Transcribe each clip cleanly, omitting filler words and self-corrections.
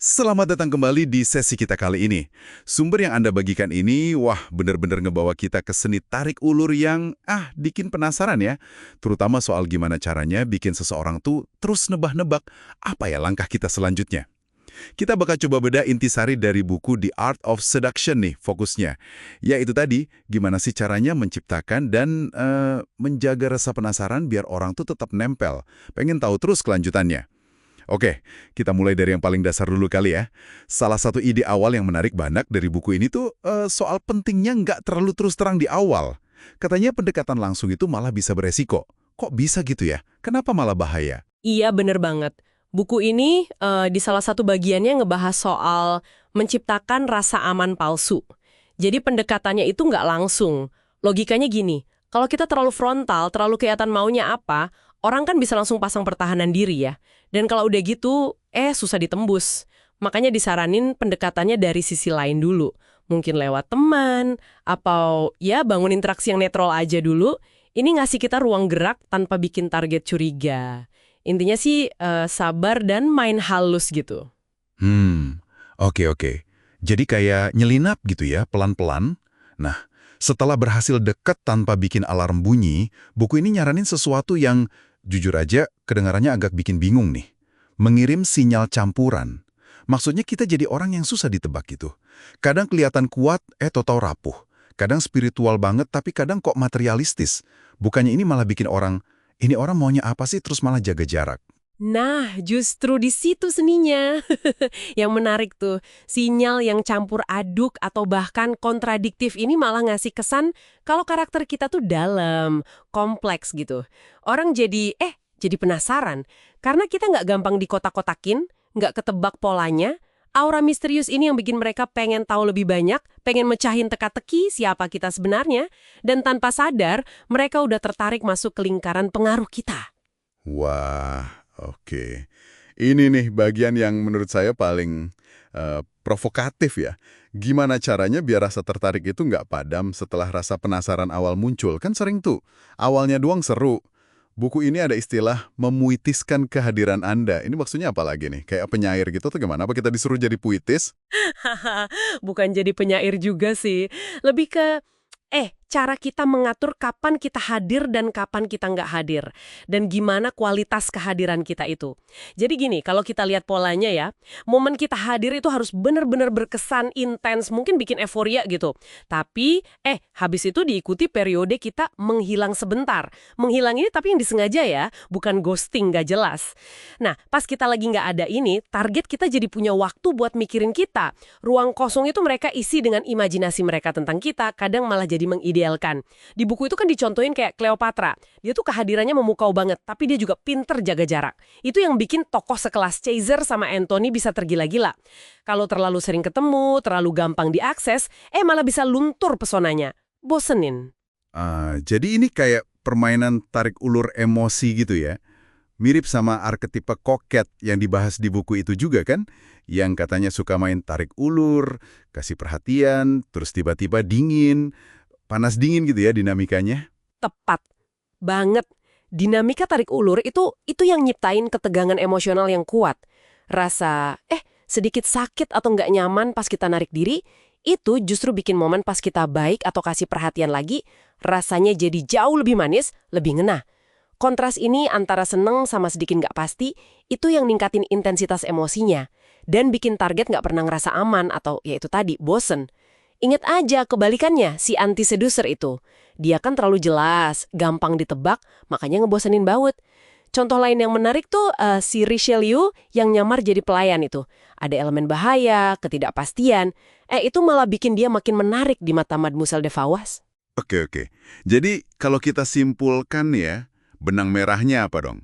Selamat datang kembali di sesi kita kali ini. Sumber yang Anda bagikan ini, wah benar-benar ngebawa kita ke seni tarik ulur yang, bikin penasaran ya. Terutama soal gimana caranya bikin seseorang tuh terus nebak-nebak apa ya langkah kita selanjutnya. Kita bakal coba beda intisari dari buku The Art of Seduction nih fokusnya. Ya itu tadi, gimana sih caranya menciptakan dan menjaga rasa penasaran biar orang tuh tetap nempel. Pengen tahu terus kelanjutannya. Oke, kita mulai dari yang paling dasar dulu kali ya. Salah satu ide awal yang menarik banget dari buku ini tuh soal pentingnya nggak terlalu terus terang di awal. Katanya pendekatan langsung itu malah bisa beresiko. Kok bisa gitu ya? Kenapa malah bahaya? Iya, bener banget. Buku ini di salah satu bagiannya ngebahas soal menciptakan rasa aman palsu. Jadi pendekatannya itu nggak langsung. Logikanya gini, kalau kita terlalu frontal, terlalu kelihatan maunya apa, orang kan bisa langsung pasang pertahanan diri ya. Dan kalau udah gitu, susah ditembus. Makanya disaranin pendekatannya dari sisi lain dulu. Mungkin lewat teman, atau ya bangun interaksi yang netral aja dulu. Ini ngasih kita ruang gerak tanpa bikin target curiga. Intinya sih sabar dan main halus gitu. Oke. Jadi kayak nyelinap gitu ya, pelan-pelan. Nah, setelah berhasil deket tanpa bikin alarm bunyi, buku ini nyaranin sesuatu yang, jujur aja, kedengarannya agak bikin bingung nih. Mengirim sinyal campuran. Maksudnya kita jadi orang yang susah ditebak gitu. Kadang kelihatan kuat, tahu-tahu rapuh. Kadang spiritual banget, tapi kadang kok materialistis. Bukannya ini malah bikin orang, ini orang maunya apa sih terus malah jaga jarak. Nah, justru di situ seninya. Yang menarik tuh, sinyal yang campur aduk atau bahkan kontradiktif ini malah ngasih kesan kalau karakter kita tuh dalam, kompleks gitu. Orang jadi penasaran. Karena kita nggak gampang dikotak-kotakin, nggak ketebak polanya, aura misterius ini yang bikin mereka pengen tahu lebih banyak, pengen mecahin teka-teki siapa kita sebenarnya, dan tanpa sadar, mereka udah tertarik masuk ke lingkaran pengaruh kita. Wah, oke. Ini nih bagian yang menurut saya paling provokatif ya. Gimana caranya biar rasa tertarik itu nggak padam setelah rasa penasaran awal muncul? Kan sering tuh, awalnya doang seru. Buku ini ada istilah memuitiskan kehadiran Anda. Ini maksudnya apa lagi nih? Kayak penyair gitu atau gimana? Apa kita disuruh jadi puitis? Haha, bukan jadi penyair juga sih. Lebih ke, cara kita mengatur kapan kita hadir dan kapan kita nggak hadir. Dan gimana kualitas kehadiran kita itu. Jadi gini, kalau kita lihat polanya ya, momen kita hadir itu harus benar-benar berkesan, intens, mungkin bikin euforia gitu. Tapi, habis itu diikuti periode kita menghilang sebentar. Menghilang ini tapi yang disengaja ya, bukan ghosting nggak jelas. Nah, pas kita lagi nggak ada ini, target kita jadi punya waktu buat mikirin kita. Ruang kosong itu mereka isi dengan imajinasi mereka tentang kita, kadang malah jadi mengidealkan. Di buku itu kan dicontohin kayak Cleopatra. Dia tuh kehadirannya memukau banget, tapi dia juga pinter jaga jarak. Itu yang bikin tokoh sekelas Caesar sama Anthony bisa tergila-gila. Kalau terlalu sering ketemu, terlalu gampang diakses, malah bisa luntur pesonanya. Bosenin. Jadi ini kayak permainan tarik ulur emosi gitu ya. Mirip sama arketipe koket yang dibahas di buku itu juga kan? Yang katanya suka main tarik ulur, kasih perhatian, terus tiba-tiba dingin, panas dingin gitu ya dinamikanya. Tepat banget. Dinamika tarik ulur itu yang nyiptain ketegangan emosional yang kuat. Rasa sedikit sakit atau nggak nyaman pas kita narik diri, itu justru bikin momen pas kita baik atau kasih perhatian lagi, rasanya jadi jauh lebih manis, lebih ngena. Kontras ini antara seneng sama sedikit nggak pasti, itu yang ningkatin intensitas emosinya. Dan bikin target nggak pernah ngerasa aman atau ya itu tadi, bosen. Ingat aja kebalikannya, si anti-seducer itu. Dia kan terlalu jelas, gampang ditebak, makanya ngebosenin baut. Contoh lain yang menarik tuh si Richelieu yang nyamar jadi pelayan itu. Ada elemen bahaya, ketidakpastian. Itu malah bikin dia makin menarik di mata Mademoiselle de Fauwas. Oke. Jadi kalau kita simpulkan ya, benang merahnya apa dong?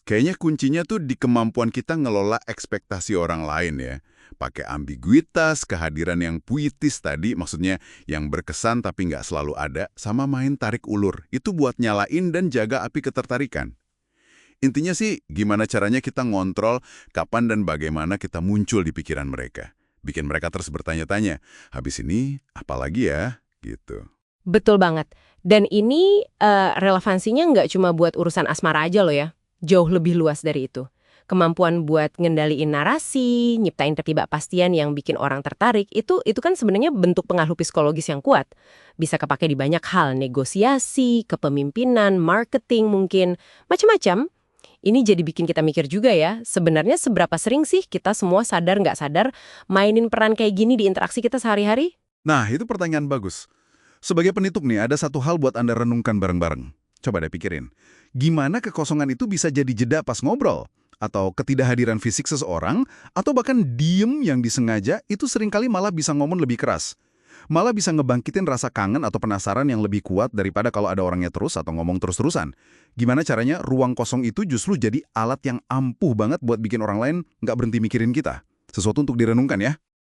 Kayaknya kuncinya tuh di kemampuan kita ngelola ekspektasi orang lain ya. Pakai ambiguitas, kehadiran yang puitis tadi, maksudnya yang berkesan tapi nggak selalu ada, sama main tarik ulur. Itu buat nyalain dan jaga api ketertarikan. Intinya sih, gimana caranya kita ngontrol kapan dan bagaimana kita muncul di pikiran mereka. Bikin mereka terus bertanya-tanya, habis ini apalagi ya? Gitu. Betul banget. Dan ini relevansinya nggak cuma buat urusan asmara aja loh ya. Jauh lebih luas dari itu. Kemampuan buat ngendaliin narasi, nyiptain ketidakpastian yang bikin orang tertarik, itu kan sebenarnya bentuk pengaruh psikologis yang kuat. Bisa kepake di banyak hal, negosiasi, kepemimpinan, marketing mungkin, macam-macam. Ini jadi bikin kita mikir juga ya, sebenarnya seberapa sering sih kita semua sadar nggak sadar mainin peran kayak gini di interaksi kita sehari-hari? Nah, itu pertanyaan bagus. Sebagai penutup nih, ada satu hal buat Anda renungkan bareng-bareng. Coba deh pikirin. Gimana kekosongan itu bisa jadi jeda pas ngobrol? Atau ketidakhadiran fisik seseorang? Atau bahkan diem yang disengaja itu seringkali malah bisa ngomong lebih keras. Malah bisa ngebangkitin rasa kangen atau penasaran yang lebih kuat daripada kalau ada orangnya terus atau ngomong terus-terusan. Gimana caranya ruang kosong itu justru jadi alat yang ampuh banget buat bikin orang lain nggak berhenti mikirin kita? Sesuatu untuk direnungkan ya.